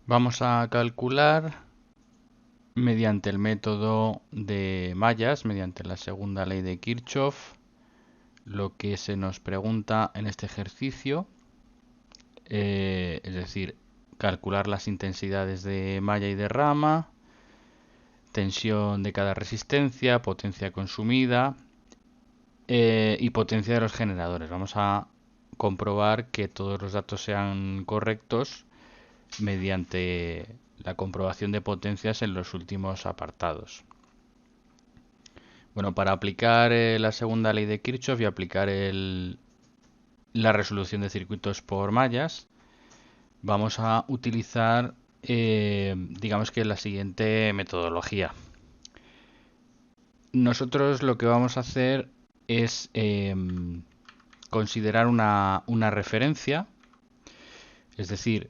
Vamos a calcular mediante el método de mallas, mediante la segunda ley de Kirchhoff, lo que se nos pregunta en este ejercicio, es decir, calcular las intensidades de malla y de rama, tensión de cada resistencia, potencia consumida y potencia de los generadores. Vamos a comprobar que todos los datos sean correctos mediante la comprobación de potencias en los últimos apartados. Bueno, para aplicar la segunda ley de Kirchhoff y aplicar la resolución de circuitos por mallas, vamos a utilizar, digamos que la siguiente metodología. Nosotros lo que vamos a hacer es considerar una referencia, es decir,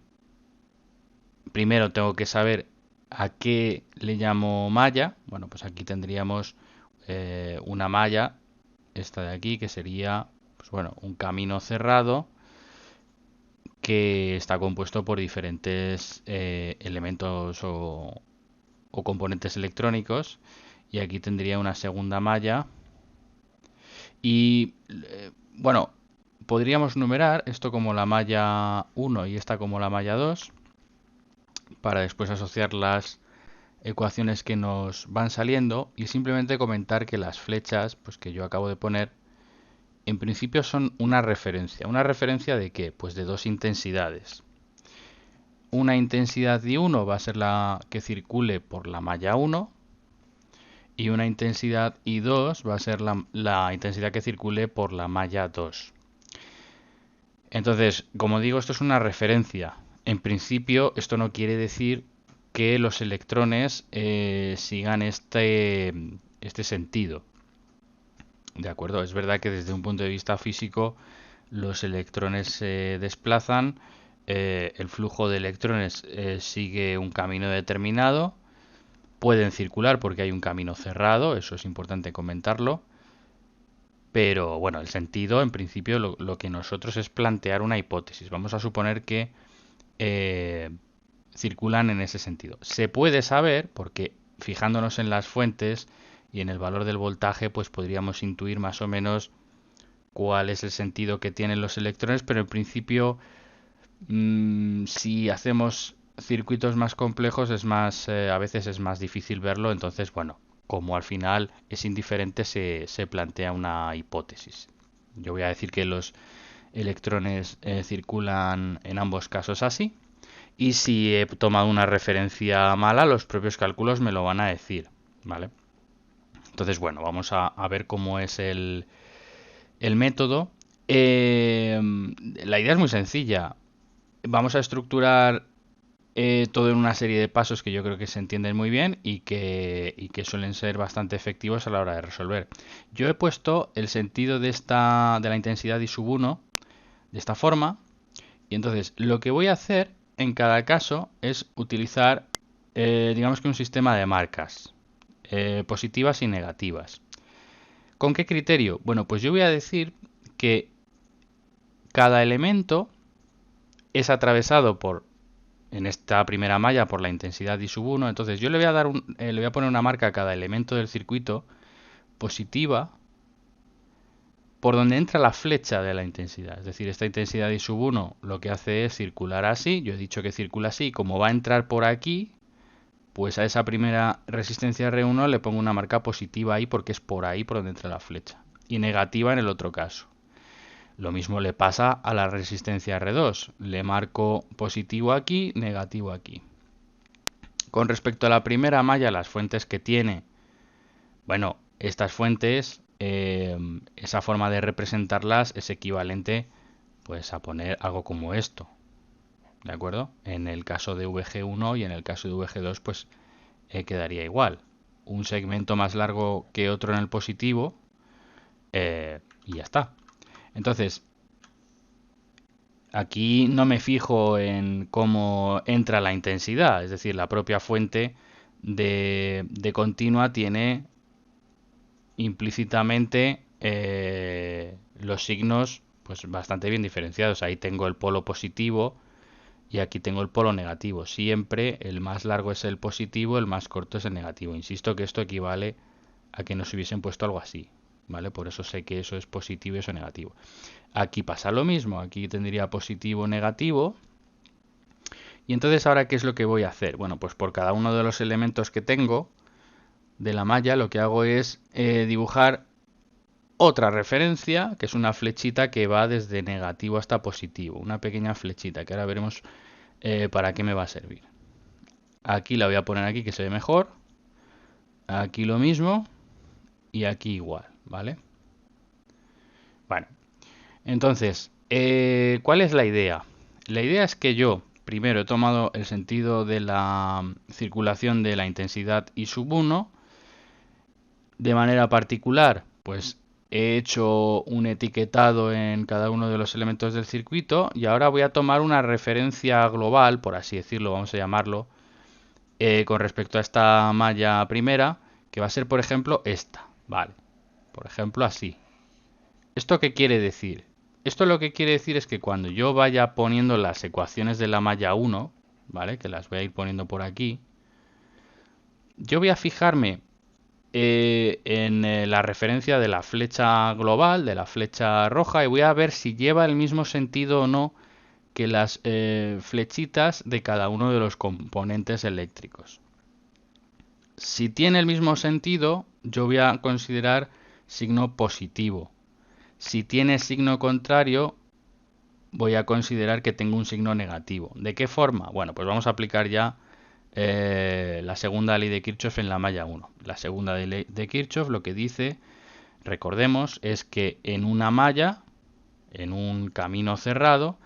primero tengo que saber a qué le llamo malla. Bueno, pues aquí tendríamos una malla, esta de aquí, que sería pues bueno, un camino cerrado que está compuesto por diferentes elementos o componentes electrónicos. Y aquí tendría una segunda malla. Y bueno, podríamos numerar esto como la malla 1 y esta como la malla 2 para después asociar las ecuaciones que nos van saliendo y simplemente comentar que las flechas pues que yo acabo de poner en principio son una referencia. ¿Una referencia de qué? Pues de dos intensidades. Una intensidad I1 va a ser la que circule por la malla 1 y una intensidad I2 va a ser la intensidad que circule por la malla 2. Entonces, como digo, esto es una referencia. En principio, esto no quiere decir que los electrones sigan este sentido. ¿De acuerdo? Es verdad que desde un punto de vista físico los electrones se desplazan, el flujo de electrones sigue un camino determinado, pueden circular porque hay un camino cerrado, eso es importante comentarlo, pero bueno, el sentido en principio lo que nosotros es plantear una hipótesis. Vamos a suponer que eh, circulan en ese sentido. Se puede saber, porque fijándonos en las fuentes y en el valor del voltaje, pues podríamos intuir más o menos cuál es el sentido que tienen los electrones, pero en principio, si hacemos circuitos más complejos, a veces es más difícil verlo, entonces, bueno, como al final es indiferente, se plantea una hipótesis. Yo voy a decir que los electrones circulan en ambos casos así. Y si he tomado una referencia mala, los propios cálculos me lo van a decir, ¿vale? Entonces, bueno, vamos a ver cómo es el método. La idea es muy sencilla. Vamos a estructurar todo en una serie de pasos que yo creo que se entienden muy bien y que suelen ser bastante efectivos a la hora de resolver. Yo he puesto el sentido de la intensidad I sub 1 de esta forma. Y entonces lo que voy a hacer en cada caso es utilizar, digamos que un sistema de marcas, positivas y negativas. ¿Con qué criterio? Bueno, pues yo voy a decir que cada elemento es atravesado en esta primera malla, por la intensidad I sub 1. Entonces yo le voy a poner una marca a cada elemento del circuito positiva por donde entra la flecha de la intensidad. Es decir, esta intensidad I sub 1 lo que hace es circular así. Yo he dicho que circula así. Como va a entrar por aquí, pues a esa primera resistencia R1 le pongo una marca positiva ahí porque es por ahí por donde entra la flecha. Y negativa en el otro caso. Lo mismo le pasa a la resistencia R2. Le marco positivo aquí, negativo aquí. Con respecto a la primera malla, las fuentes que tiene, bueno, estas fuentes, esa forma de representarlas es equivalente pues a poner algo como esto, ¿de acuerdo? En el caso de VG1 y en el caso de VG2 pues quedaría igual. Un segmento más largo que otro en el positivo y ya está. Entonces, aquí no me fijo en cómo entra la intensidad, es decir, la propia fuente de continua tiene implícitamente los signos pues bastante bien diferenciados. Ahí tengo el polo positivo y aquí tengo el polo negativo. Siempre el más largo es el positivo, el más corto es el negativo. Insisto que esto equivale a que nos hubiesen puesto algo así, ¿vale? Por eso sé que eso es positivo y eso negativo. Aquí pasa lo mismo, aquí tendría positivo, negativo. Y entonces ahora, ¿qué es lo que voy a hacer? Bueno, pues por cada uno de los elementos que tengo de la malla, lo que hago es dibujar otra referencia, que es una flechita que va desde negativo hasta positivo. Una pequeña flechita, que ahora veremos para qué me va a servir. Aquí la voy a poner aquí, que se ve mejor. Aquí lo mismo. Y aquí igual, ¿vale? Bueno, entonces, ¿cuál es la idea? La idea es que yo primero he tomado el sentido de la circulación de la intensidad I sub 1 de manera particular, pues he hecho un etiquetado en cada uno de los elementos del circuito y ahora voy a tomar una referencia global, por así decirlo, vamos a llamarlo, con respecto a esta malla primera, que va a ser, por ejemplo, esta. Vale, por ejemplo, así. ¿Esto qué quiere decir? Esto lo que quiere decir es que cuando yo vaya poniendo las ecuaciones de la malla 1, ¿vale? Que las voy a ir poniendo por aquí, yo voy a fijarme en la referencia de la flecha global, de la flecha roja, y voy a ver si lleva el mismo sentido o no que las flechitas de cada uno de los componentes eléctricos. Si tiene el mismo sentido, yo voy a considerar signo positivo. Si tiene signo contrario, voy a considerar que tengo un signo negativo. ¿De qué forma? Bueno, pues vamos a aplicar ya la segunda ley de Kirchhoff en la malla 1. La segunda ley de Kirchhoff lo que dice, recordemos, es que en una malla, en un camino cerrado,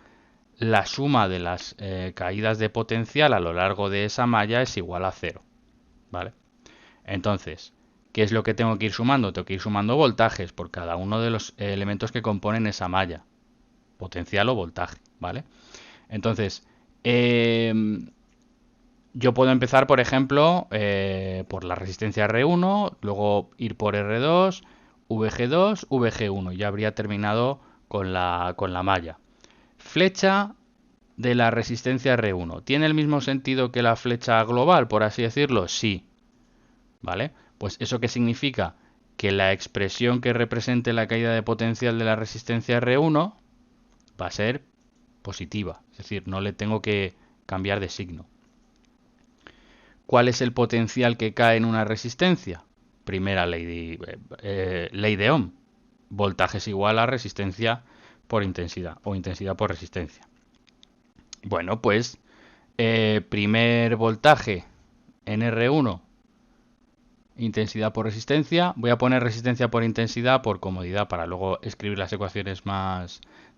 la suma de las caídas de potencial a lo largo de esa malla es igual a 0. ¿Vale? Entonces, ¿qué es lo que tengo que ir sumando? Tengo que ir sumando voltajes por cada uno de los elementos que componen esa malla. Potencial o voltaje, ¿vale? Entonces, yo puedo empezar, por ejemplo, por la resistencia R1, luego ir por R2, VG2, VG1. Ya habría terminado con la malla. Flecha de la resistencia R1. ¿Tiene el mismo sentido que la flecha global, por así decirlo? Sí. ¿Vale? Pues ¿eso qué significa? Que la expresión que represente la caída de potencial de la resistencia R1 va a ser positiva. Es decir, no le tengo que cambiar de signo. ¿Cuál es el potencial que cae en una resistencia? Primera ley de Ohm. Voltaje es igual a resistencia por intensidad o intensidad por resistencia. Bueno, pues primer voltaje en R1, intensidad por resistencia. Voy a poner resistencia por intensidad por comodidad para luego escribir las ecuaciones de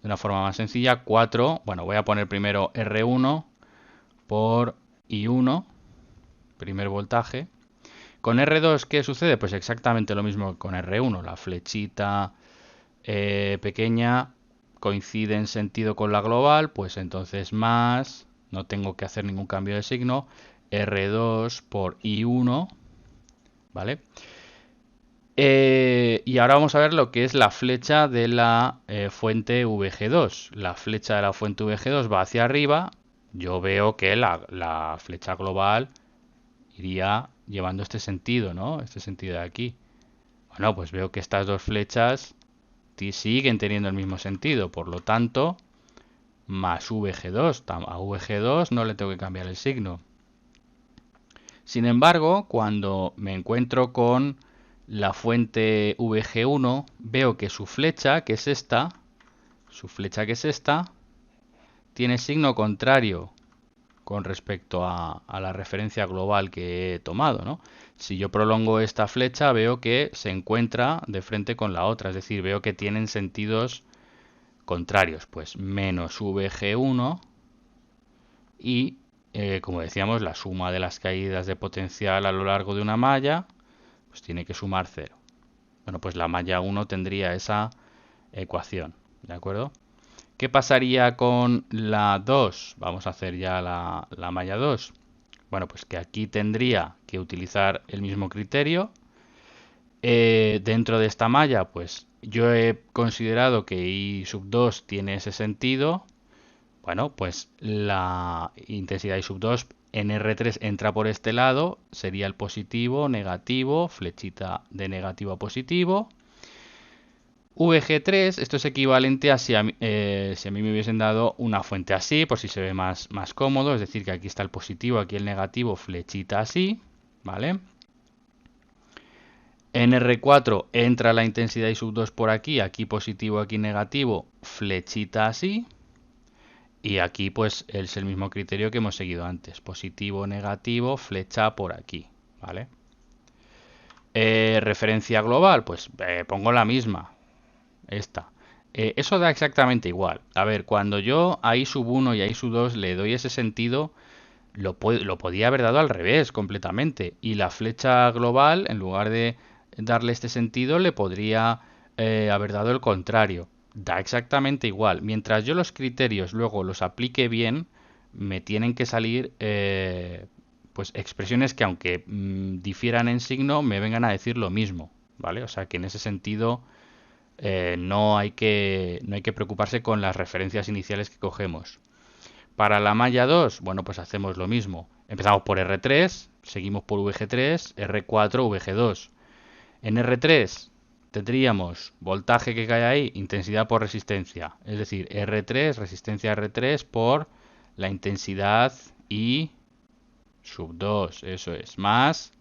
una forma más sencilla. 4, bueno, voy a poner primero R1 por I1, primer voltaje. Con R2, ¿qué sucede? Pues exactamente lo mismo que con R1. La flechita pequeña coincide en sentido con la global, pues entonces más, no tengo que hacer ningún cambio de signo, R2 por I1, ¿vale? Y ahora vamos a ver lo que es la flecha de la fuente VG2. La flecha de la fuente VG2 va hacia arriba. Yo veo que la flecha global iría llevando este sentido, ¿no? Este sentido de aquí. Bueno, pues veo que estas dos flechas siguen teniendo el mismo sentido. Por lo tanto, más VG2. A VG2 no le tengo que cambiar el signo. Sin embargo, cuando me encuentro con la fuente VG1, veo que su flecha, que es esta, tiene signo contrario con respecto a la referencia global que he tomado, ¿no? Si yo prolongo esta flecha, veo que se encuentra de frente con la otra, es decir, veo que tienen sentidos contrarios, pues menos VG1 y, como decíamos, la suma de las caídas de potencial a lo largo de una malla, pues tiene que sumar 0. Bueno, pues la malla 1 tendría esa ecuación, ¿de acuerdo? ¿Qué pasaría con la 2? Vamos a hacer ya la malla 2. Bueno, pues que aquí tendría que utilizar el mismo criterio. Dentro de esta malla, pues yo he considerado que I sub 2 tiene ese sentido. Bueno, pues la intensidad I sub 2 en R3 entra por este lado, sería el positivo, negativo, flechita de negativo a positivo. VG3, esto es equivalente a si a mí me hubiesen dado una fuente así, por si se ve más cómodo, es decir, que aquí está el positivo, aquí el negativo, flechita así, ¿vale? En R4 entra la intensidad I sub 2 por aquí positivo, aquí negativo, flechita así. Y aquí pues es el mismo criterio que hemos seguido antes, positivo, negativo, flecha por aquí, ¿vale? Referencia global, pues pongo la misma, esta. Eso da exactamente igual. A ver, cuando yo a I sub 1 y a I sub 2 le doy ese sentido, lo podía haber dado al revés completamente. Y la flecha global, en lugar de darle este sentido, le podría haber dado el contrario. Da exactamente igual. Mientras yo los criterios luego los aplique bien, me tienen que salir pues expresiones que aunque difieran en signo, me vengan a decir lo mismo. ¿Vale? O sea que en ese sentido no hay que preocuparse con las referencias iniciales que cogemos. Para la malla 2, bueno, pues hacemos lo mismo. Empezamos por R3, seguimos por VG3, R4, VG2. En R3 tendríamos voltaje que cae ahí, intensidad por resistencia. Es decir, R3, resistencia R3 por la intensidad I sub 2. Eso es. Más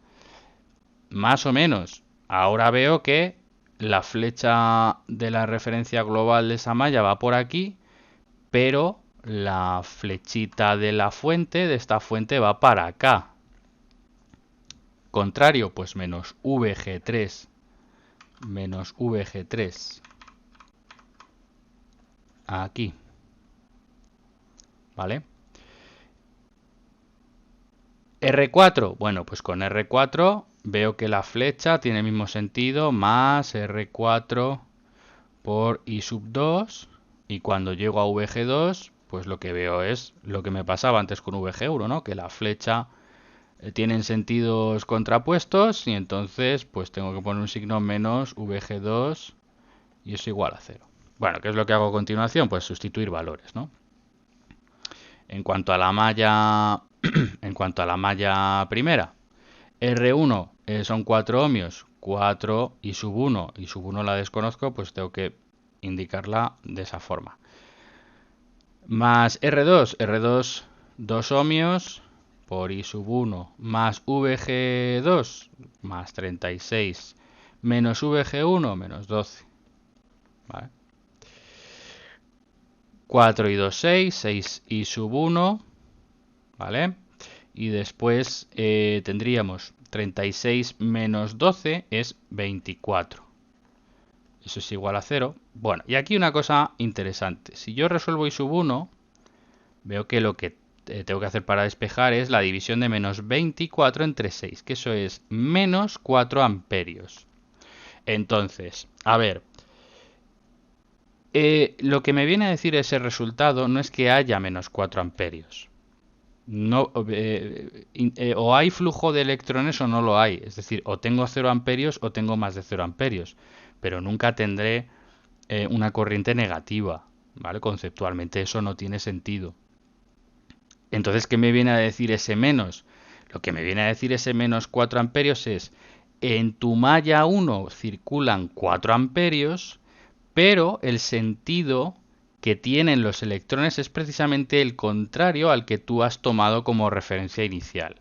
o menos. Ahora veo que la flecha de la referencia global de esa malla va por aquí, pero la flechita de la fuente, de esta fuente, va para acá. Contrario, pues menos VG3. Menos VG3. Aquí. ¿Vale? R4. Bueno, pues con R4 veo que la flecha tiene el mismo sentido. Más R4 por I sub 2. Y cuando llego a VG2, pues lo que veo es lo que me pasaba antes con VG1, ¿no? Que la flecha tienen sentidos contrapuestos y entonces pues tengo que poner un signo menos VG2 y eso igual a 0. Bueno, ¿qué es lo que hago a continuación? Pues sustituir valores, ¿no? En cuanto a la malla, en cuanto a la malla primera, R1 son 4 ohmios, 4 y sub 1, y sub 1 la desconozco, pues tengo que indicarla de esa forma. Más R2, 2 ohmios por I sub 1 más VG2 más 36 menos VG1 menos 12. ¿Vale? 4 y 2, 6 I sub 1, ¿vale? Y después tendríamos 36 menos 12 es 24. Eso es igual a 0. Bueno, y aquí una cosa interesante. Si yo resuelvo I sub 1, veo que lo que tengo que hacer para despejar es la división de menos 24 entre 6, que eso es menos 4 amperios. Entonces, a ver, lo que me viene a decir ese resultado no es que haya menos 4 amperios. No, o hay flujo de electrones o no lo hay. Es decir, o tengo 0 amperios o tengo más de 0 amperios. Pero nunca tendré una corriente negativa. ¿Vale? Conceptualmente eso no tiene sentido. Entonces, ¿qué me viene a decir ese menos? Lo que me viene a decir ese menos 4 amperios es, en tu malla 1 circulan 4 amperios, pero el sentido que tienen los electrones es precisamente el contrario al que tú has tomado como referencia inicial.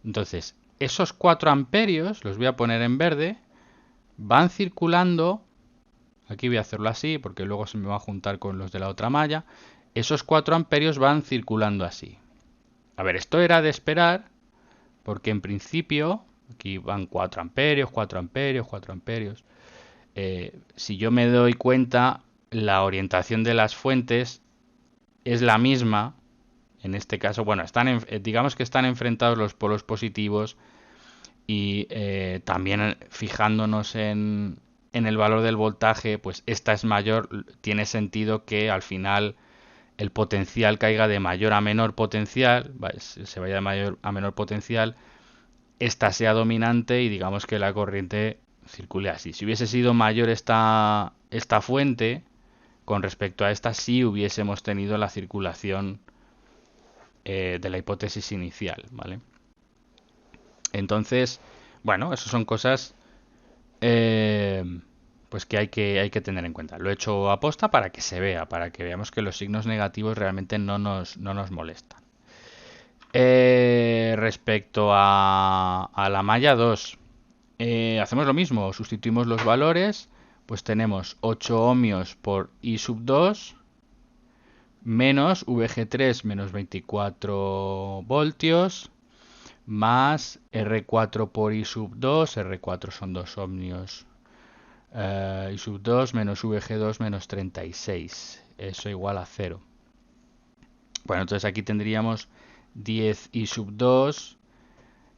Entonces, esos 4 amperios, los voy a poner en verde, van circulando, aquí voy a hacerlo así porque luego se me va a juntar con los de la otra malla, esos 4 amperios van circulando así. A ver, esto era de esperar, porque en principio, aquí van 4 amperios, 4 amperios, 4 amperios. Si yo me doy cuenta, la orientación de las fuentes es la misma. En este caso, bueno, digamos que están enfrentados los polos positivos y también fijándonos en el valor del voltaje, pues esta es mayor, tiene sentido que al final el potencial caiga de mayor a menor potencial, se vaya de mayor a menor potencial, esta sea dominante y digamos que la corriente circule así. Si hubiese sido mayor esta fuente, con respecto a esta si hubiésemos tenido la circulación de la hipótesis inicial, ¿vale? Entonces, bueno, eso son cosas eh, pues que hay que tener en cuenta. Lo he hecho aposta para que se vea, para que veamos que los signos negativos realmente no nos molestan. Respecto a la malla 2, hacemos lo mismo, sustituimos los valores, pues tenemos 8 ohmios por I sub 2 menos VG3 menos 24 voltios más R4 por I sub 2, R4 son 2 ohmios, I sub 2 menos VG2 menos 36, eso igual a 0. Bueno, entonces aquí tendríamos 10 I sub 2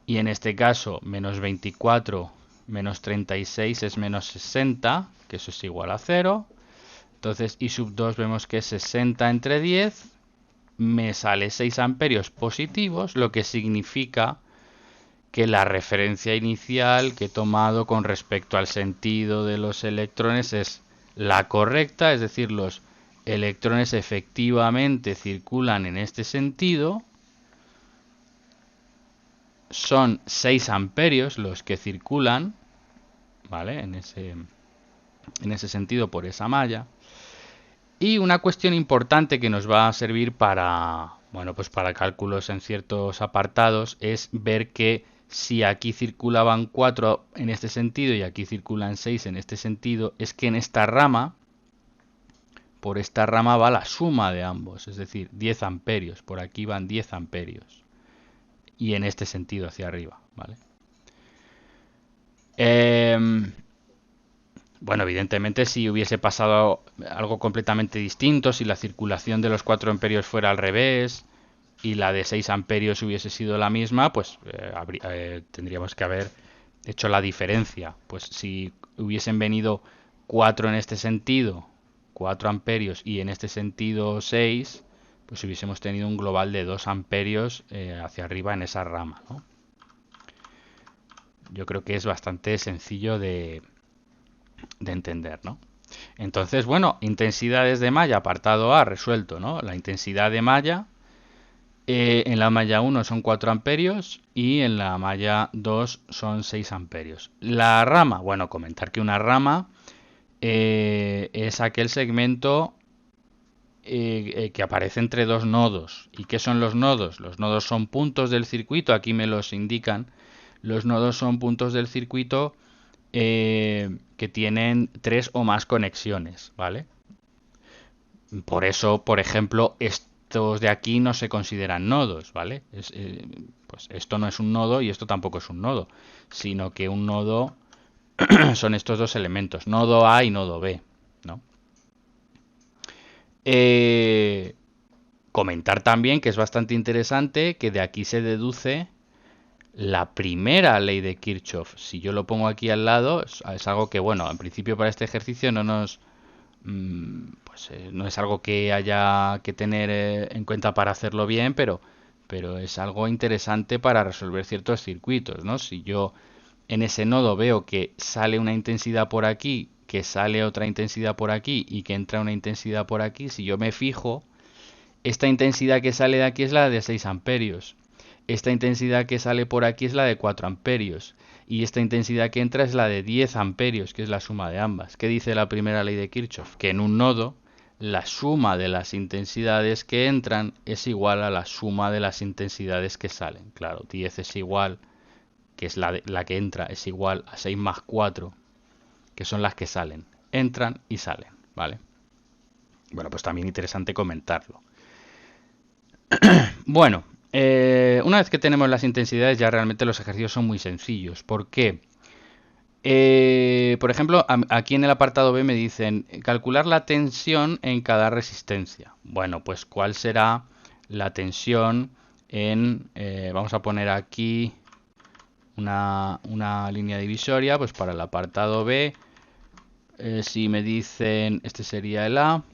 y en este caso menos 24 menos 36 es menos 60, que eso es igual a 0. Entonces I sub 2 vemos que es 60 entre 10, me sale 6 amperios positivos, lo que significa que la referencia inicial que he tomado con respecto al sentido de los electrones es la correcta, es decir, los electrones efectivamente circulan en este sentido. Son 6 amperios los que circulan, ¿vale? En ese sentido por esa malla. Y una cuestión importante que nos va a servir para, bueno, pues para cálculos en ciertos apartados es ver que si aquí circulaban 4 en este sentido y aquí circulan 6 en este sentido, es que en esta rama, por esta rama va la suma de ambos, es decir, 10 amperios, por aquí van 10 amperios. Y en este sentido hacia arriba, ¿vale? Bueno, evidentemente si hubiese pasado algo completamente distinto, si la circulación de los 4 amperios fuera al revés y la de 6 amperios hubiese sido la misma, pues tendríamos que haber hecho la diferencia. Pues si hubiesen venido 4 en este sentido, 4 amperios y en este sentido 6, pues hubiésemos tenido un global de 2 amperios hacia arriba en esa rama, ¿no? Yo creo que es bastante sencillo de entender, ¿no? Entonces, bueno, intensidades de malla, apartado A, resuelto, ¿no? La intensidad de malla en la malla 1 son 4 amperios y en la malla 2 son 6 amperios. La rama, bueno, comentar que una rama es aquel segmento que aparece entre dos nodos. ¿Y qué son los nodos? Los nodos son puntos del circuito, aquí me los indican. Los nodos son puntos del circuito que tienen 3 o más conexiones, ¿vale? Por eso, por ejemplo, estos de aquí no se consideran nodos, ¿vale? Pues esto no es un nodo y esto tampoco es un nodo, sino que un nodo son estos dos elementos, nodo A y nodo B, ¿no? Comentar también que es bastante interesante que de aquí se deduce la primera ley de Kirchhoff. Si yo lo pongo aquí al lado, es algo que, bueno, en principio para este ejercicio pues no es algo que haya que tener en cuenta para hacerlo bien, pero es algo interesante para resolver ciertos circuitos, ¿no? Si yo en ese nodo veo que sale una intensidad por aquí, que sale otra intensidad por aquí y que entra una intensidad por aquí, si yo me fijo, esta intensidad que sale de aquí es la de 6 amperios. Esta intensidad que sale por aquí es la de 4 amperios. Y esta intensidad que entra es la de 10 amperios, que es la suma de ambas. ¿Qué dice la primera ley de Kirchhoff? Que en un nodo la suma de las intensidades que entran es igual a la suma de las intensidades que salen. Claro, 10 es igual, que es la que entra, es igual a 6 más 4, que son las que salen. Entran y salen, ¿vale? Bueno, pues también interesante comentarlo. Bueno, una vez que tenemos las intensidades ya realmente los ejercicios son muy sencillos. ¿Por qué? Por ejemplo, aquí en el apartado B me dicen calcular la tensión en cada resistencia. Bueno, pues ¿cuál será la tensión en... vamos a poner aquí una línea divisoria, pues para el apartado B, si me dicen, este sería el A,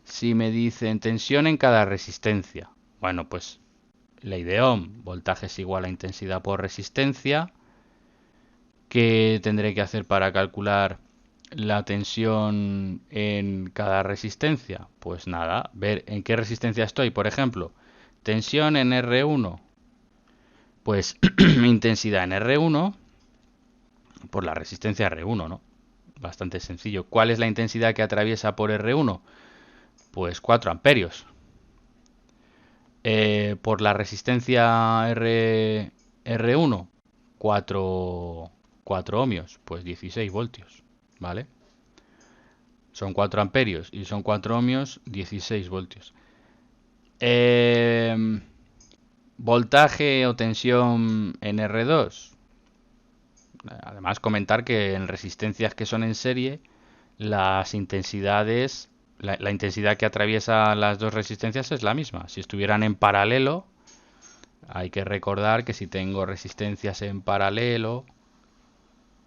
si me dicen tensión en cada resistencia. Bueno, pues ley de Ohm, voltaje es igual a intensidad por resistencia. ¿Qué tendré que hacer para calcular la tensión en cada resistencia? Pues nada, ver en qué resistencia estoy. Por ejemplo, tensión en R1, pues intensidad en R1 por la resistencia R1, ¿no? Bastante sencillo. ¿Cuál es la intensidad que atraviesa por R1? Pues 4 amperios. Por la resistencia R1, 4 ohmios, pues 16 voltios, ¿vale? Son 4 amperios y son 4 ohmios, 16 voltios. Voltaje o tensión en R2. Además, comentar que en resistencias que son en serie, las intensidades, la intensidad que atraviesa las dos resistencias es la misma. Si estuvieran en paralelo, hay que recordar que si tengo resistencias en paralelo,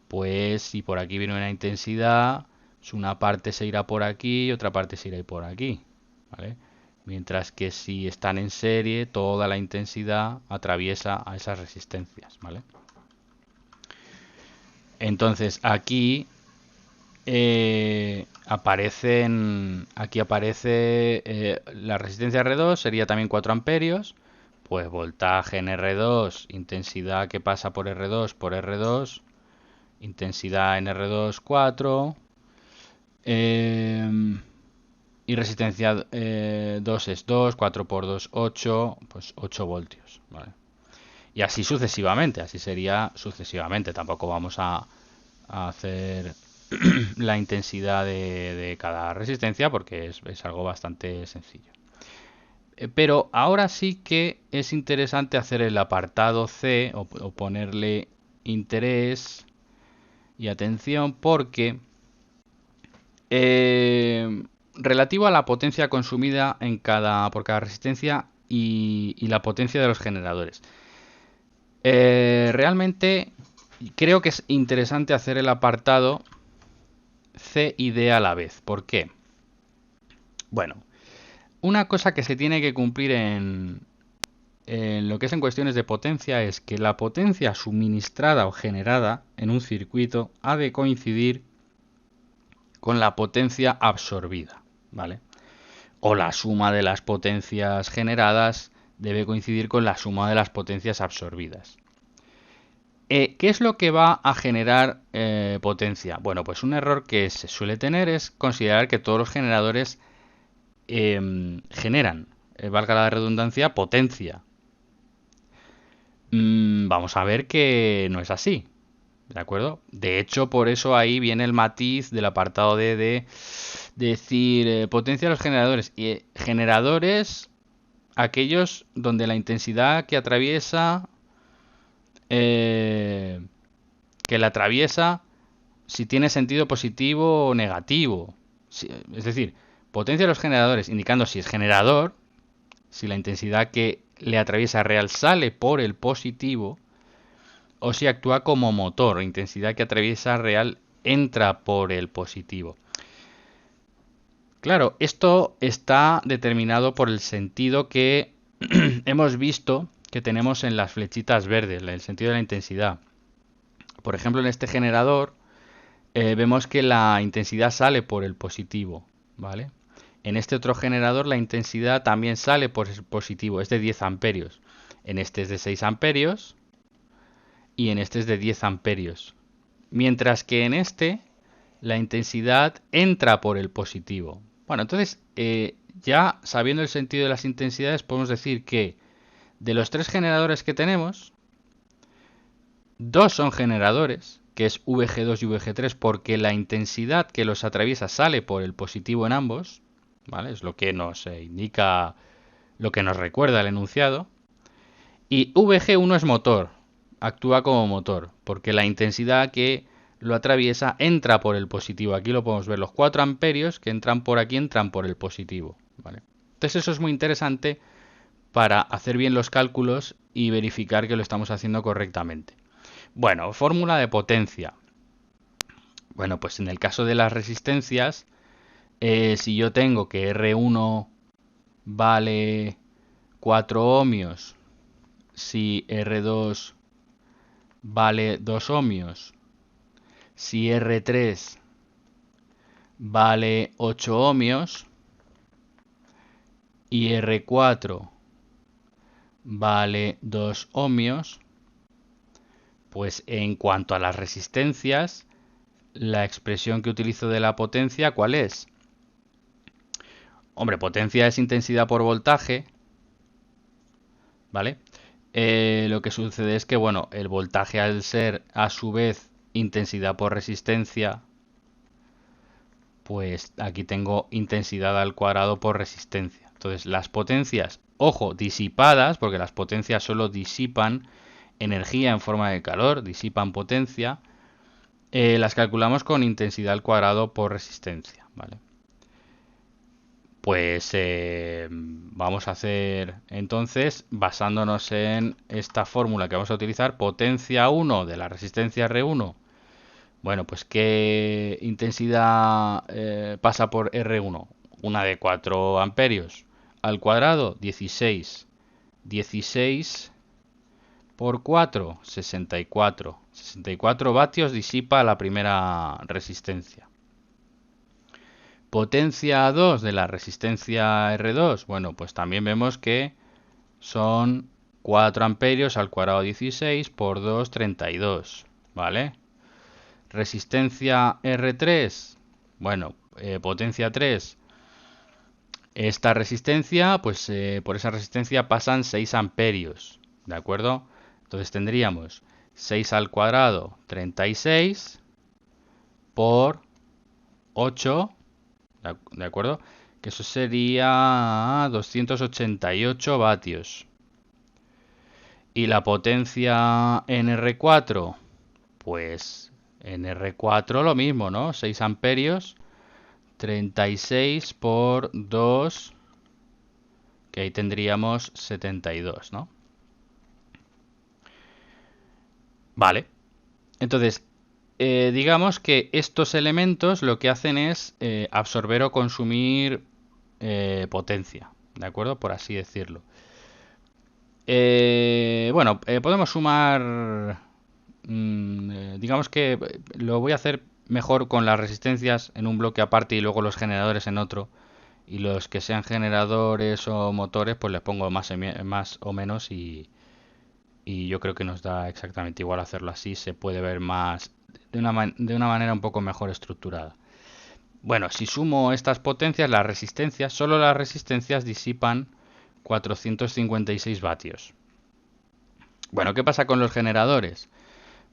pues si por aquí viene una intensidad, pues una parte se irá por aquí y otra parte se irá por aquí, ¿vale? Mientras que si están en serie, toda la intensidad atraviesa a esas resistencias, ¿vale? Entonces aquí aquí aparece la resistencia R2, sería también 4 amperios, pues voltaje en R2, intensidad que pasa por R2, intensidad en R2 4, y resistencia 2 es 2, 4 por 2 8, pues 8 voltios, ¿vale? Y así sucesivamente, así sería sucesivamente, tampoco vamos a hacer la intensidad de cada resistencia porque es algo bastante sencillo. Pero ahora sí que es interesante hacer el apartado C o ponerle interés y atención porque relativo a la potencia consumida por cada resistencia y la potencia de los generadores. Realmente creo que es interesante hacer el apartado C y D a la vez. ¿Por qué? Bueno, una cosa que se tiene que cumplir en lo que es en cuestiones de potencia es que la potencia suministrada o generada en un circuito ha de coincidir con la potencia absorbida, ¿vale? O la suma de las potencias generadas debe coincidir con la suma de las potencias absorbidas. ¿Qué es lo que va a generar potencia? Bueno, pues un error que se suele tener es considerar que todos los generadores generan, valga la redundancia, potencia. Vamos a ver que no es así, ¿de acuerdo? De hecho, por eso ahí viene el matiz del apartado D de decir potencia de los generadores. Y generadores, aquellos donde la intensidad eh, que la atraviesa, si tiene sentido positivo o negativo. Es decir, potencia de los generadores, indicando si es generador, si la intensidad que le atraviesa real sale por el positivo, o si actúa como motor, intensidad que atraviesa real entra por el positivo. Claro, esto está determinado por el sentido que hemos visto que tenemos en las flechitas verdes, el sentido de la intensidad. Por ejemplo, en este generador vemos que la intensidad sale por el positivo, ¿vale? En este otro generador la intensidad también sale por el positivo, es de 10 amperios. En este es de 6 amperios y en este es de 10 amperios. Mientras que en este la intensidad entra por el positivo. Bueno, entonces ya sabiendo el sentido de las intensidades podemos decir que de los tres generadores que tenemos, dos son generadores, que es VG2 y VG3, porque la intensidad que los atraviesa sale por el positivo en ambos, ¿vale? Es lo que nos indica, lo que nos recuerda el enunciado. Y VG1 es motor, actúa como motor, porque la intensidad que lo atraviesa entra por el positivo. Aquí lo podemos ver, los 4 amperios que entran por aquí entran por el positivo, ¿vale? Entonces eso es muy interesante para hacer bien los cálculos y verificar que lo estamos haciendo correctamente. Bueno, fórmula de potencia. Bueno, pues en el caso de las resistencias, si yo tengo que R1 vale 4 ohmios, si R2 vale 2 ohmios, si R3 vale 8 ohmios y R4 vale 2 ohmios, pues en cuanto a las resistencias, la expresión que utilizo de la potencia, ¿cuál es? Hombre, potencia es intensidad por voltaje, ¿vale? Lo que sucede es que, bueno, el voltaje al ser a su vez intensidad por resistencia, pues aquí tengo intensidad al cuadrado por resistencia. Entonces, las potencias, ojo, disipadas, porque las potencias solo disipan energía en forma de calor, disipan potencia, las calculamos con intensidad al cuadrado por resistencia, ¿vale? Pues vamos a hacer entonces, basándonos en esta fórmula que vamos a utilizar, potencia 1 de la resistencia R1. Bueno, pues ¿qué intensidad pasa por R1? Una de 4 amperios al cuadrado, 16. 16 por 4, 64. 64 vatios disipa la primera resistencia. Potencia 2 de la resistencia R2, bueno, pues también vemos que son 4 amperios al cuadrado 16 por 2, 32, ¿vale? Resistencia R3, bueno, potencia 3, esta resistencia, pues por esa resistencia pasan 6 amperios, ¿de acuerdo? Entonces tendríamos 6 al cuadrado, 36, por 8, ¿de acuerdo? Que eso sería 288 vatios. Y la potencia en R4, pues en R4 lo mismo, ¿no? 6 amperios, 36 por 2, que ahí tendríamos 72, ¿no? Vale. Entonces, digamos que estos elementos lo que hacen es absorber o consumir potencia, ¿de acuerdo? Por así decirlo. Bueno, podemos sumar, digamos que lo voy a hacer mejor con las resistencias en un bloque aparte y luego los generadores en otro. Y los que sean generadores o motores, pues les pongo más o menos y yo creo que nos da exactamente igual hacerlo así. Se puede ver más de una manera un poco mejor estructurada. Bueno, si sumo estas potencias, las resistencias, solo las resistencias disipan 456 vatios. Bueno, ¿qué pasa con los generadores?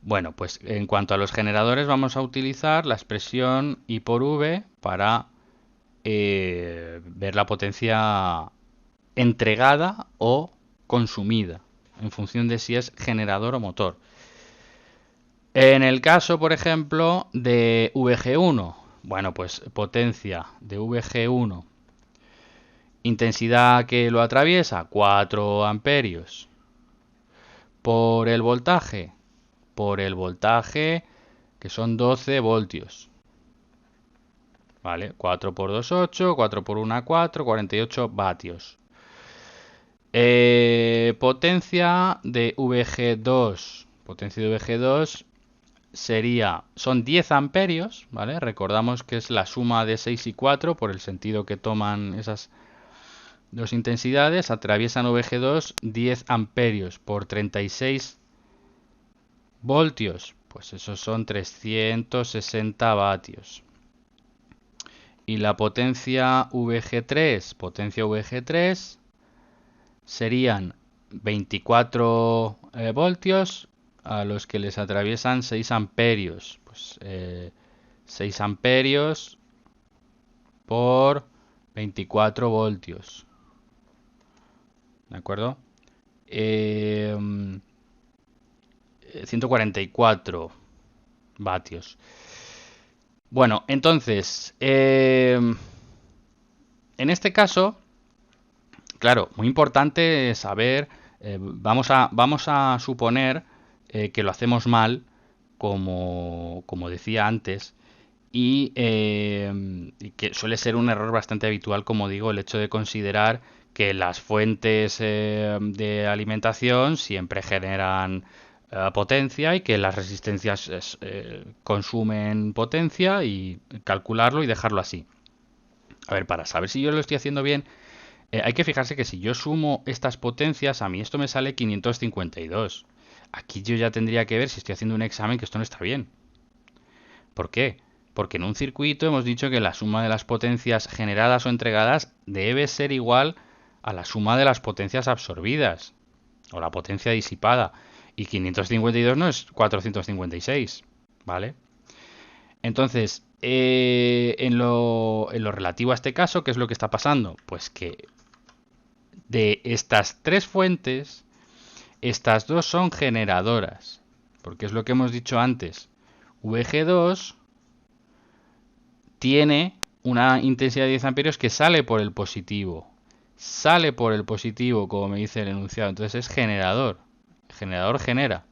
Bueno, pues en cuanto a los generadores vamos a utilizar la expresión I por V para ver la potencia entregada o consumida, en función de si es generador o motor. En el caso, por ejemplo, de VG1, bueno, pues potencia de VG1, intensidad que lo atraviesa, 4 amperios, por el voltaje, que son 12 voltios. ¿Vale? 4 por 2, 8, 4 por 1, 4, 48 vatios. Potencia de VG2. Potencia de VG2 son 10 amperios, ¿vale? Recordamos que es la suma de 6 y 4 por el sentido que toman esas dos intensidades. Atraviesan VG2 10 amperios por 36 voltios. Pues esos son 360 vatios. Y la potencia VG3 serían 24 voltios a los que les atraviesan 6 amperios. Pues 6 amperios por 24 voltios. ¿De acuerdo? 144 vatios. Bueno, entonces, en este caso, claro, muy importante saber, vamos a suponer que lo hacemos mal, como decía antes, y que suele ser un error bastante habitual, como digo, el hecho de considerar que las fuentes de alimentación siempre generan potencia y que las resistencias consumen potencia y calcularlo y dejarlo así. A ver, para saber si yo lo estoy haciendo bien, hay que fijarse que si yo sumo estas potencias, a mí esto me sale 552. Aquí yo ya tendría que ver si estoy haciendo un examen que esto no está bien. ¿Por qué? Porque en un circuito hemos dicho que la suma de las potencias generadas o entregadas debe ser igual a la suma de las potencias absorbidas o la potencia disipada. Y 552 no es 456, ¿vale? Entonces, en lo relativo a este caso, ¿qué es lo que está pasando? Pues que de estas tres fuentes, estas dos son generadoras. Porque es lo que hemos dicho antes. VG2 tiene una intensidad de 10 amperios que sale por el positivo. Sale por el positivo, como me dice el enunciado. Entonces es generador. El generador genera.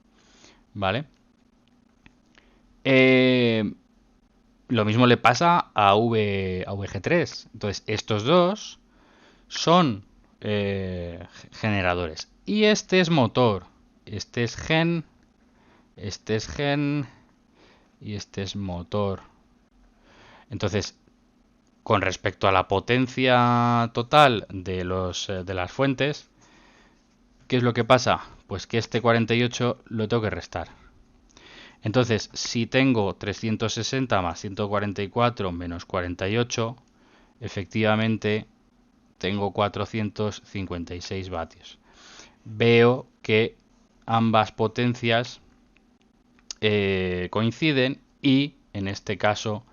¿Vale? Eh, lo mismo le pasa a VG3. Entonces estos dos son generadores. Y este es motor. Este es gen. Este es gen. Y este es motor. Entonces, con respecto a la potencia total de las fuentes, ¿qué es lo que pasa? Pues que este 48 lo tengo que restar. Entonces, si tengo 360 más 144 menos 48, efectivamente tengo 456 vatios. Veo que ambas potencias coinciden y, en este caso,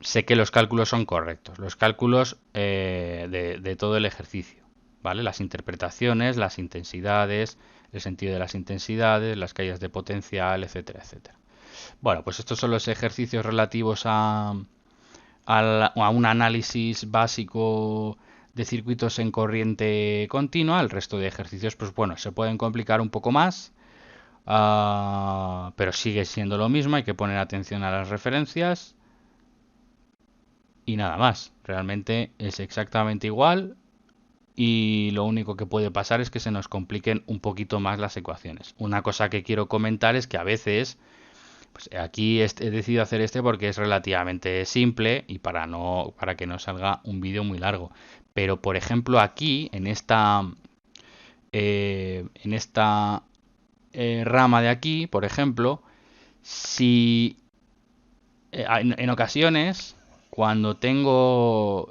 sé que los cálculos son correctos. Los cálculos de todo el ejercicio, ¿vale? Las interpretaciones, las intensidades, el sentido de las intensidades, las caídas de potencial, etcétera, etcétera. Bueno, pues estos son los ejercicios relativos a un análisis básico de circuitos en corriente continua. El resto de ejercicios, pues bueno, se pueden complicar un poco más, pero sigue siendo lo mismo. Hay que poner atención a las referencias y nada más. Realmente es exactamente igual y lo único que puede pasar es que se nos compliquen un poquito más las ecuaciones. Una cosa que quiero comentar es que a veces, pues aquí he decidido hacer este porque es relativamente simple y para que no salga un vídeo muy largo. Pero por ejemplo aquí en esta rama de aquí, por ejemplo, si en ocasiones cuando tengo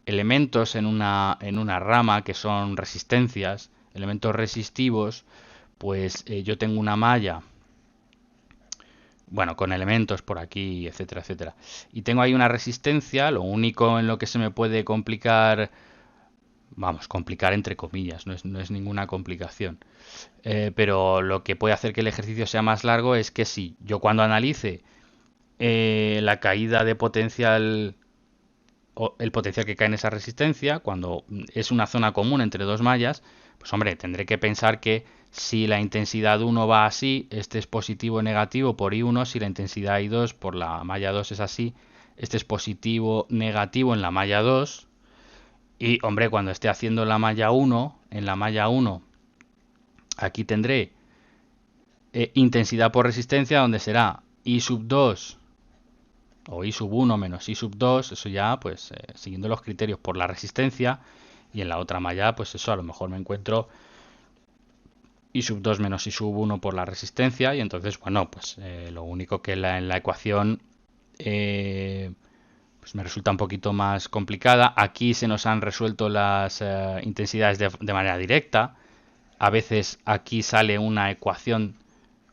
elementos en una rama que son resistencias, elementos resistivos, pues yo tengo una malla, bueno, con elementos por aquí, etcétera, etcétera. Y tengo ahí una resistencia, lo único en lo que se me puede complicar, vamos, complicar entre comillas, no es ninguna complicación. Pero lo que puede hacer que el ejercicio sea más largo es que si yo cuando analice la caída de potencial o el potencial que cae en esa resistencia, cuando es una zona común entre dos mallas, pues hombre, tendré que pensar que si la intensidad 1 va así, este es positivo o negativo por I1, si la intensidad I2 por la malla 2 es así, este es positivo negativo en la malla 2, y hombre, cuando esté haciendo la malla 1, en la malla 1, aquí tendré intensidad por resistencia, donde será I sub 2 o I sub 1 menos I sub 2, eso ya pues siguiendo los criterios por la resistencia, y en la otra malla pues eso a lo mejor me encuentro I sub 2 menos I sub 1 por la resistencia, y entonces bueno pues lo único que en la ecuación pues me resulta un poquito más complicada. Aquí se nos han resuelto las intensidades de manera directa. A veces aquí sale una ecuación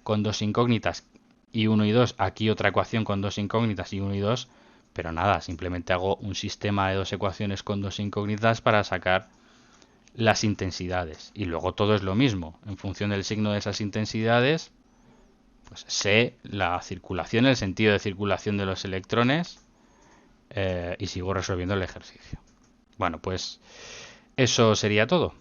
con dos incógnitas y 1 y 2, aquí otra ecuación con dos incógnitas y 1 y 2, pero nada, simplemente hago un sistema de dos ecuaciones con dos incógnitas para sacar las intensidades. Y luego todo es lo mismo. En función del signo de esas intensidades, pues sé la circulación, el sentido de circulación de los electrones y sigo resolviendo el ejercicio. Bueno, pues eso sería todo.